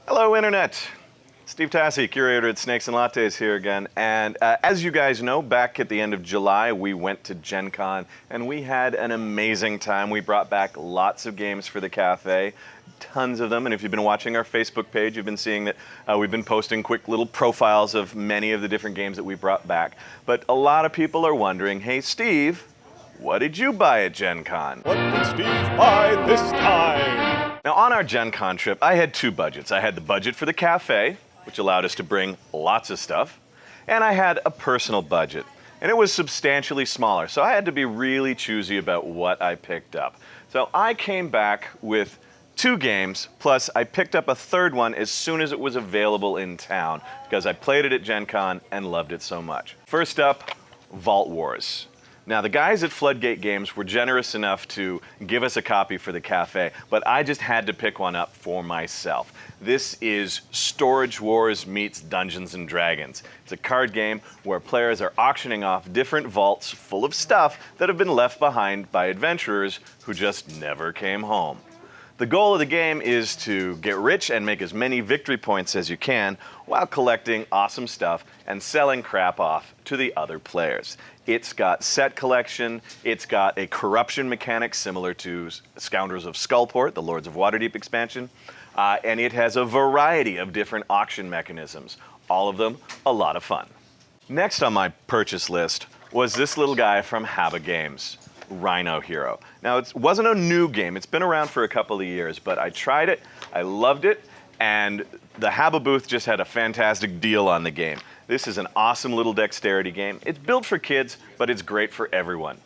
Hello, Internet. Steve Tassi, curator at Snakes and Lattes here again. And as you guys know, back at the end of July, we went to Gen Con and we had an amazing time. We brought back lots of games for the cafe, tons of them. And if you've been watching our Facebook page, you've been seeing that we've been posting quick little profiles of many of the different games that we brought back. But a lot of people are wondering, hey, Steve, what did you buy at Gen Con? What did Steve buy this time? Now, on our Gen Con trip, I had two budgets. I had the budget for the cafe, which allowed us to bring lots of stuff, and I had a personal budget, and it was substantially smaller, so I had to be really choosy about what I picked up. So I came back with two games, plus I picked up a third one as soon as it was available in town, because I played it at Gen Con and loved it so much. First up, Vault Wars. Now, the guys at Floodgate Games were generous enough to give us a copy for the cafe, but I just had to pick one up for myself. This is Storage Wars meets Dungeons and Dragons. It's a card game where players are auctioning off different vaults full of stuff that have been left behind by adventurers who just never came home. The goal of the game is to get rich and make as many victory points as you can while collecting awesome stuff and selling crap off to the other players. It's got set collection, it's got a corruption mechanic similar to Scoundrels of Skullport, the Lords of Waterdeep expansion, and it has a variety of different auction mechanisms. All of them a lot of fun. Next on my purchase list was this little guy from Haba Games, Rhino Hero. Now, it wasn't a new game. It's been around for a couple of years, but I tried it, I loved it, and the Haba booth just had a fantastic deal on the game. This is an awesome little dexterity game. It's built for kids, but it's great for everyone.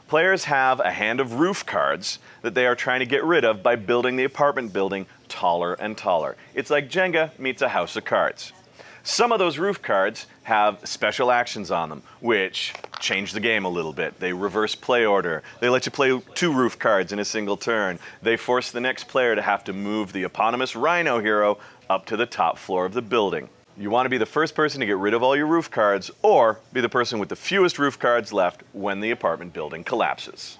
Players have a hand of roof cards that they are trying to get rid of by building the apartment building taller and taller. It's like Jenga meets a house of cards. Some of those roof cards have special actions on them, which change the game a little bit. They reverse play order. They let you play two roof cards in a single turn. They force the next player to have to move the eponymous Rhino Hero up to the top floor of the building. You want to be the first person to get rid of all your roof cards, or be the person with the fewest roof cards left when the apartment building collapses.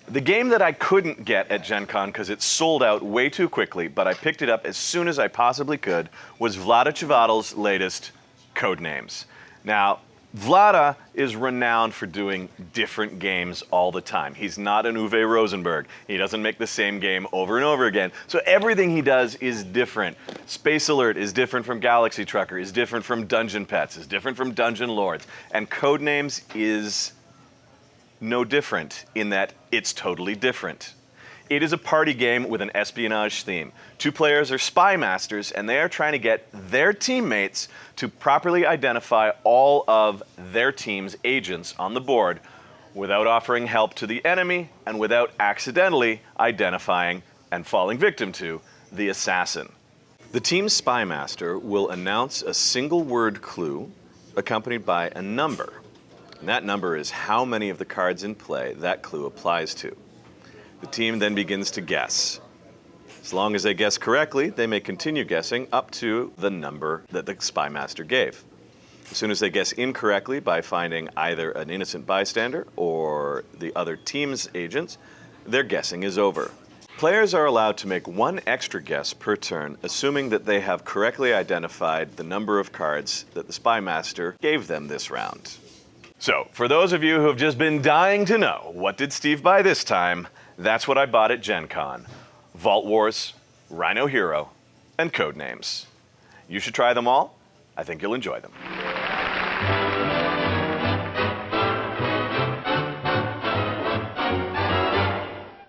The game that I couldn't get at Gen Con because it sold out way too quickly, but I picked it up as soon as I possibly could, was Vlaada Chvátil's latest, Codenames. Now, Vlaada is renowned for doing different games all the time. He's not an Uwe Rosenberg. He doesn't make the same game over and over again. So everything he does is different. Space Alert is different from Galaxy Trucker, is different from Dungeon Pets, is different from Dungeon Lords. And Codenames is no different in that it's totally different. It is a party game with an espionage theme. Two players are spy masters, and they are trying to get their teammates to properly identify all of their team's agents on the board without offering help to the enemy and without accidentally identifying and falling victim to the assassin. The team's spy master will announce a single word clue accompanied by a number. And that number is how many of the cards in play that clue applies to. The team then begins to guess. As long as they guess correctly, they may continue guessing up to the number that the spy master gave. As soon as they guess incorrectly by finding either an innocent bystander or the other team's agents, their guessing is over. Players are allowed to make one extra guess per turn, assuming that they have correctly identified the number of cards that the spy master gave them this round. So, for those of you who have just been dying to know, what did Steve buy this time? That's what I bought at Gen Con. Vault Wars, Rhino Hero, and Codenames. You should try them all. I think you'll enjoy them.